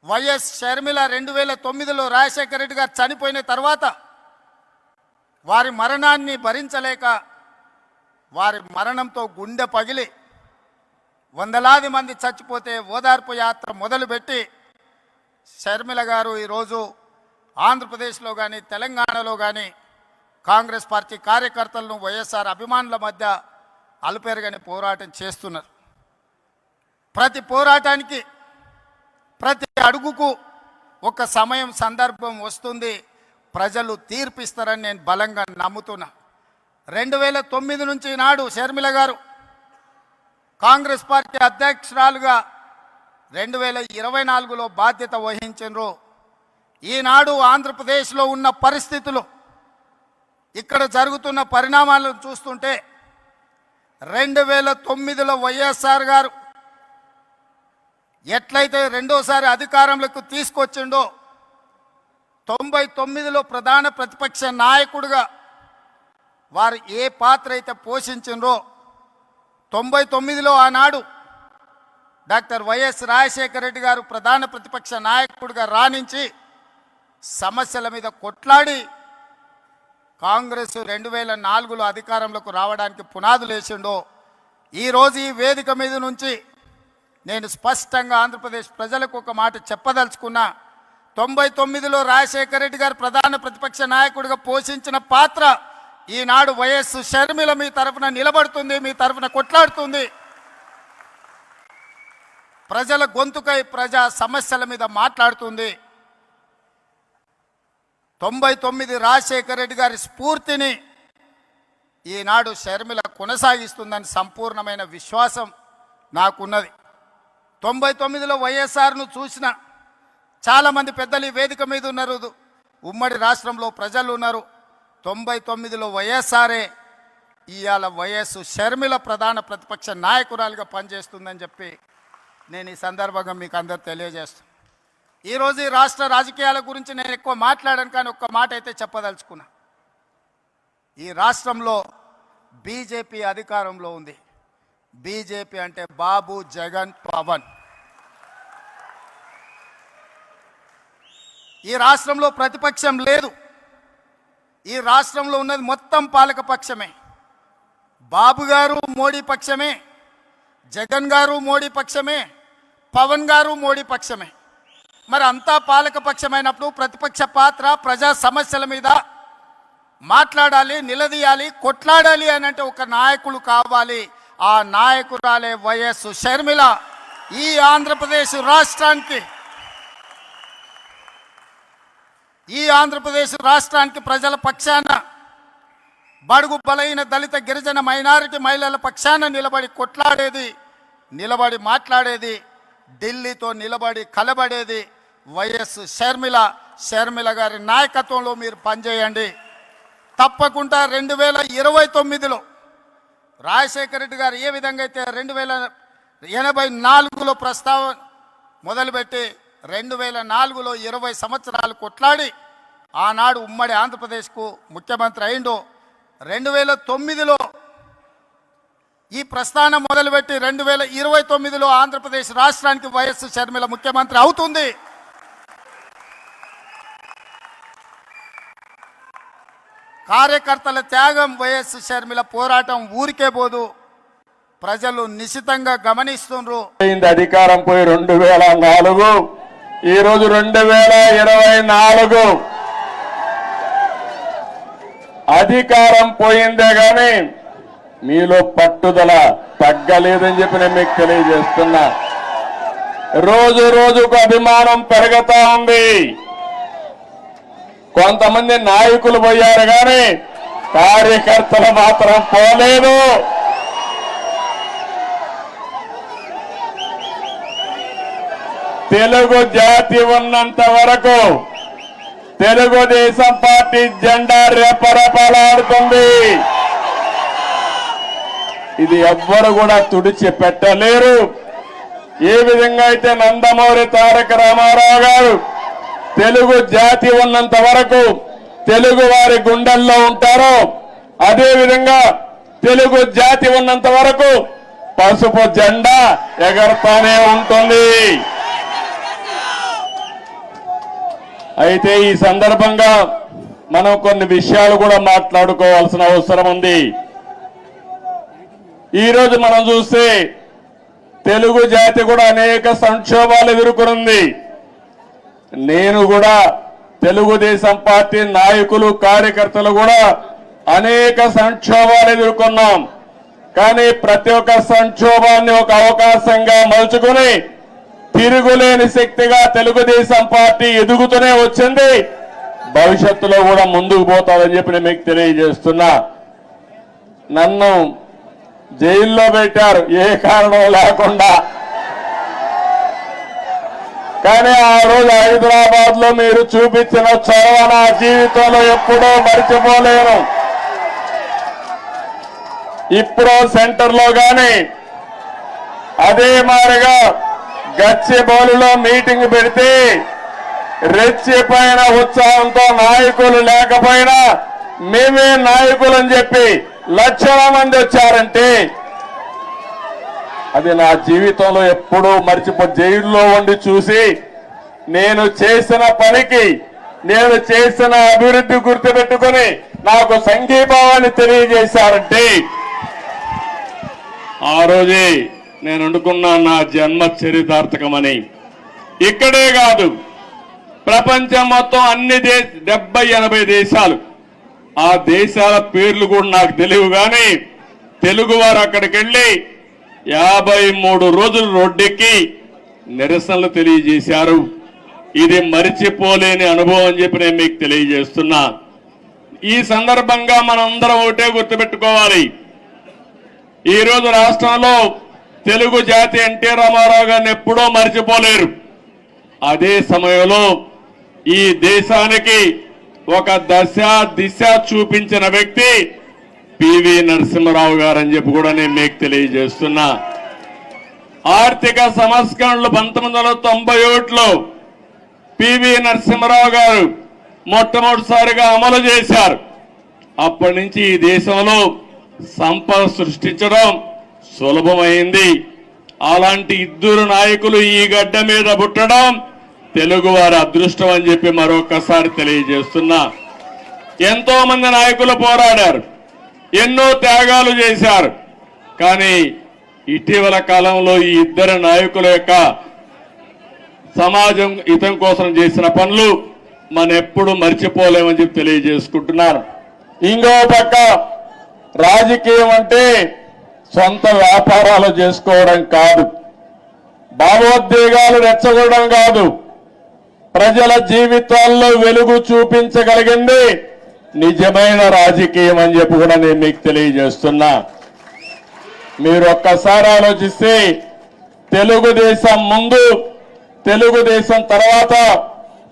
YS Sharmila 2009లో Rajasekhara Reddy గారు చనిపోయిన తర్వాత వారి మరణాన్ని భరించలేక వారి మరణంతో గుండె పగిలి వందలాది మంది చచ్చిపోతే ఓదార్పు యాత్ర మొదలుపెట్టి షర్మిల గారు ఈరోజు ఆంధ్రప్రదేశ్లో కానీ తెలంగాణలో కానీ కాంగ్రెస్ పార్టీ కార్యకర్తలను వైఎస్ఆర్ అభిమానుల మధ్య అలుపెరగని పోరాటం చేస్తున్నారు. ప్రతి పోరాటానికి ప్రతి అడుగుకు ఒక సమయం సందర్భం వస్తుంది, ప్రజలు తీర్పిస్తారని నేను బలంగా నమ్ముతున్నా. 2009 నుంచి నాడు షర్మిల గారు కాంగ్రెస్ పార్టీ అధ్యక్షురాలుగా 2024లో బాధ్యత వహించారు. ఈనాడు ఆంధ్రప్రదేశ్లో ఉన్న పరిస్థితులు, ఇక్కడ జరుగుతున్న పరిణామాలను చూస్తుంటే 2009లో వైఎస్ఆర్ గారు ఎట్లయితే రెండోసారి అధికారంలోకి తీసుకొచ్చిండో 99లో ప్రధాన ప్రతిపక్ష నాయకుడిగా వారు ఏ పాత్ర అయితే పోషించిండ్రో 99లో ఆనాడు డాక్టర్ వైఎస్ రాజశేఖర రెడ్డి గారు ప్రధాన ప్రతిపక్ష నాయకుడిగా రాణించి సమస్యల మీద కొట్లాడి కాంగ్రెస్ 2004లో అధికారంలోకి రావడానికి పునాదులు వేసిండో ఈరోజు ఈ వేదిక మీద నుంచి నేను స్పష్టంగా ఆంధ్రప్రదేశ్ ప్రజలకు ఒక మాట చెప్పదలుచుకున్నా. 99లో రాజశేఖర రెడ్డి గారు ప్రధాన ప్రతిపక్ష నాయకుడిగా పోషించిన పాత్ర ఈనాడు వైఎస్ షర్మిల మీ తరఫున నిలబడుతుంది, మీ తరఫున కొట్లాడుతుంది. ప్రజల గొంతుకై ప్రజా సమస్యల మీద మాట్లాడుతుంది. 99 రాజశేఖర రెడ్డి గారి స్ఫూర్తిని ఈనాడు షర్మిల కొనసాగిస్తుందని సంపూర్ణమైన విశ్వాసం నాకున్నది. 99లో వైఎస్ఆర్ను చూసిన చాలామంది పెద్దలు ఈ వేదిక మీద ఉన్నారు, ఉమ్మడి రాష్ట్రంలో ప్రజలు ఉన్నారు. 99లో వైఎస్ఆరే ఇవాళ వైఎస్ షర్మిల ప్రధాన ప్రతిపక్ష నాయకురాలుగా పనిచేస్తుందని చెప్పి నేను ఈ సందర్భంగా మీకు అందరు తెలియజేస్తాను. ఈరోజు ఈ రాష్ట్ర రాజకీయాల గురించి నేను ఎక్కువ మాట్లాడాను, కానీ ఒక్క మాట అయితే చెప్పదలుచుకున్నా. ఈ రాష్ట్రంలో బీజేపీ అధికారంలో ఉంది. బీజేపీ అంటే బాబు, జగన్, పవన్. ఈ రాష్ట్రంలో ప్రతిపక్షం లేదు. ఈ రాష్ట్రంలో ఉన్నది మొత్తం పాలక పక్షమే. బాబు గారు మోడీ పక్షమే, జగన్ గారు మోడీ పక్షమే, పవన్ గారు మోడీ పక్షమే. మరి అంతా పాలక పక్షమైనప్పుడు ప్రతిపక్ష పాత్ర ప్రజా సమస్యల మీద మాట్లాడాలి, నిలదీయాలి, కొట్లాడాలి అని అంటే ఒక నాయకులు కావాలి. ఆ నాయకురాలే వైఎస్ షర్మిల. ఈ ఆంధ్రప్రదేశ్ రాష్ట్రానికి ప్రజల పక్షాన, బడుగు బలైన దళిత గిరిజన మైనారిటీ మహిళల పక్షాన నిలబడి కొట్లాడేది, నిలబడి మాట్లాడేది, ఢిల్లీతో నిలబడి కలబడేది వైఎస్ షర్మిల. షర్మిల గారి నాయకత్వంలో మీరు పనిచేయండి. తప్పకుండా 2029లో రాజశేఖర రెడ్డి గారు ఏ విధంగా అయితే 1984లో ప్రస్తావన మొదలుపెట్టి 2004లో 20 సంవత్సరాలు కొట్లాడి ఆనాడు ఉమ్మడి ఆంధ్రప్రదేశ్కు ముఖ్యమంత్రి అయిండో, 2009లో ఈ ప్రస్థానం మొదలుపెట్టి 2029లో ఆంధ్రప్రదేశ్ రాష్ట్రానికి వైఎస్ షర్మిల ముఖ్యమంత్రి అవుతుంది. కార్యకర్తల త్యాగం, వైఎస్ షర్మిల పోరాటం ఊరికే పోదు, ప్రజలు నిశితంగా గమనిస్తున్నారు. అధికారం పోయి 2004, ఈరోజు 2024 అధికారం పోయిందే కానీ మీలో పట్టుదల తగ్గలేదని చెప్పి నేను మీకు తెలియజేస్తున్నా. రోజు రోజుకు అభిమానం పెరుగుతా ఉంది. కొంతమంది నాయకులు పోయారు కానీ కార్యకర్తలు మాత్రం పోలేదు. తెలుగు జాతి ఉన్నంత వరకు తెలుగుదేశం పార్టీ జెండా రెపరెపలాడుతుంది. ఇది ఎవ్వరు కూడా తుడిచి పెట్టలేరు. ఏ విధంగా అయితే నందమూరి తారక రామారావు గారు తెలుగు జాతి ఉన్నంత వరకు తెలుగు వారి గుండెల్లో ఉంటారో, అదే విధంగా తెలుగు జాతి ఉన్నంత వరకు పసుపు జెండా ఎగరతానే ఉంటుంది. అయితే ఈ సందర్భంగా మనం కొన్ని విషయాలు కూడా మాట్లాడుకోవాల్సిన అవసరం ఉంది. ఈరోజు మనం చూస్తే తెలుగు జాతి కూడా అనేక సంక్షోభాలు ఎదుర్కొంది. నేను కూడా తెలుగుదేశం పార్టీ నాయకులు కార్యకర్తలు కూడా అనేక సంక్షోభాలు ఎదుర్కొన్నాం. కానీ ప్రతి ఒక్క సంక్షోభాన్ని ఒక అవకాశంగా మలుచుకుని తిరుగులేని శక్తిగా తెలుగుదేశం పార్టీ ఎదుగుతూనే వచ్చింది. భవిష్యత్తులో కూడా ముందుకు పోతాదని చెప్పి నేను మీకు తెలియజేస్తున్నా. నన్ను జైల్లో పెట్టారు ఏ కారణం లేకుండా. కానీ ఆ రోజు హైదరాబాద్ లో మీరు చూపించిన చొరవ నా జీవితంలో ఎప్పుడూ మర్చిపోలేను. ఇప్పుడు సెంటర్ లో గాని అదే మాదిరిగా గచ్చిబౌలిలో మీటింగ్ పెడితే రెచ్చిపోయిన ఉత్సాహంతో నాయకులు లేకపోయినా మేమే నాయకులని చెప్పి లక్షల మంది వచ్చారంటే అది నా జీవితంలో ఎప్పుడూ జైల్లో ఉండి చూసి నేను చేసిన పనికి నేను చేసిన అభివృద్ధి గుర్తుపెట్టుకుని నాకు సంఘీభావాన్ని తెలియజేశారంటే ఆ రోజే నేను అనుకున్నా నా జన్మ చరితార్థకమని. ఇక్కడే కాదు ప్రపంచం మొత్తం అన్ని 70-80 దేశాలు, ఆ దేశాల పేర్లు కూడా నాకు తెలియవు. కానీ తెలుగువారు అక్కడికి వెళ్ళి 53 రోజులు రోడ్డెక్కి నిరసనలు తెలియజేశారు. ఇది మరిచిపోలేని అనుభవం అని చెప్పి నేను మీకు తెలియజేస్తున్నా. ఈ సందర్భంగా మనందరం ఒకటే గుర్తుపెట్టుకోవాలి. ఈరోజు రాష్ట్రంలో తెలుగు జాతి ఎన్టీ రామారావు గారిని ఎప్పుడూ మరిచిపోలేరు. అదే సమయంలో ఈ దేశానికి ఒక దిశ చూపించిన వ్యక్తి పివి నరసింహారావు గారు అని చెప్పి కూడా నేను మీకు తెలియజేస్తున్నా. ఆర్థిక సంస్కరణలు 1991లో పివి నరసింహారావు గారు మొట్టమొదటిసారిగా అమలు చేశారు. అప్పటి నుంచి ఈ దేశంలో సంపద సృష్టించడం సులభమైంది. అలాంటి ఇద్దరు నాయకులు ఈ గడ్డ మీద పుట్టడం తెలుగు వారి అదృష్టం అని చెప్పి మరొకసారి తెలియజేస్తున్నా. ఎంతో మంది నాయకులు పోరాడారు, ఎన్నో త్యాగాలు చేశారు. కానీ ఇటీవల కాలంలో ఈ ఇద్దరు నాయకుల యొక్క సమాజం హితం కోసం చేసిన పనులు మనం ఎప్పుడు మర్చిపోలేమని చెప్పి తెలియజేసుకుంటున్నారు. ఇంకో పక్క రాజకీయం అంటే సొంత వ్యాపారాలు చేసుకోవడం కాదు, భావోద్వేగాలు రెచ్చగొట్టడం కాదు, ప్రజల జీవితాల్లో వెలుగు చూపించగలిగింది నిజమైన రాజకీయం అని చెప్పి కూడా నేను మీకు తెలియజేస్తున్నా. మీరు ఒక్కసారి ఆలోచిస్తే తెలుగుదేశం ముందు, తెలుగుదేశం తర్వాత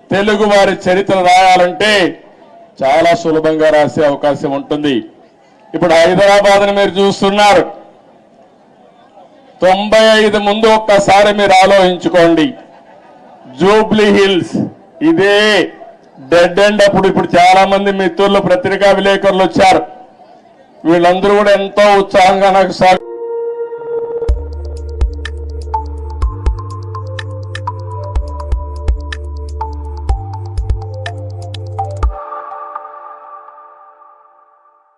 తెలుగు వారి చరిత్ర రాయాలంటే చాలా సులభంగా రాసే అవకాశం ఉంటుంది. ఇప్పుడు హైదరాబాద్ని మీరు చూస్తున్నారు. 95 ముందు ఒక్కసారి మీరు ఆలోచించుకోండి. జూబ్లీ హిల్స్ ఇదే డెడ్ ఎండ్. ఇప్పుడు చాలా మంది మిత్రులు పత్రికా విలేకరులు వచ్చారు. వీళ్ళందరూ కూడా ఎంతో ఉత్సాహంగా నాకు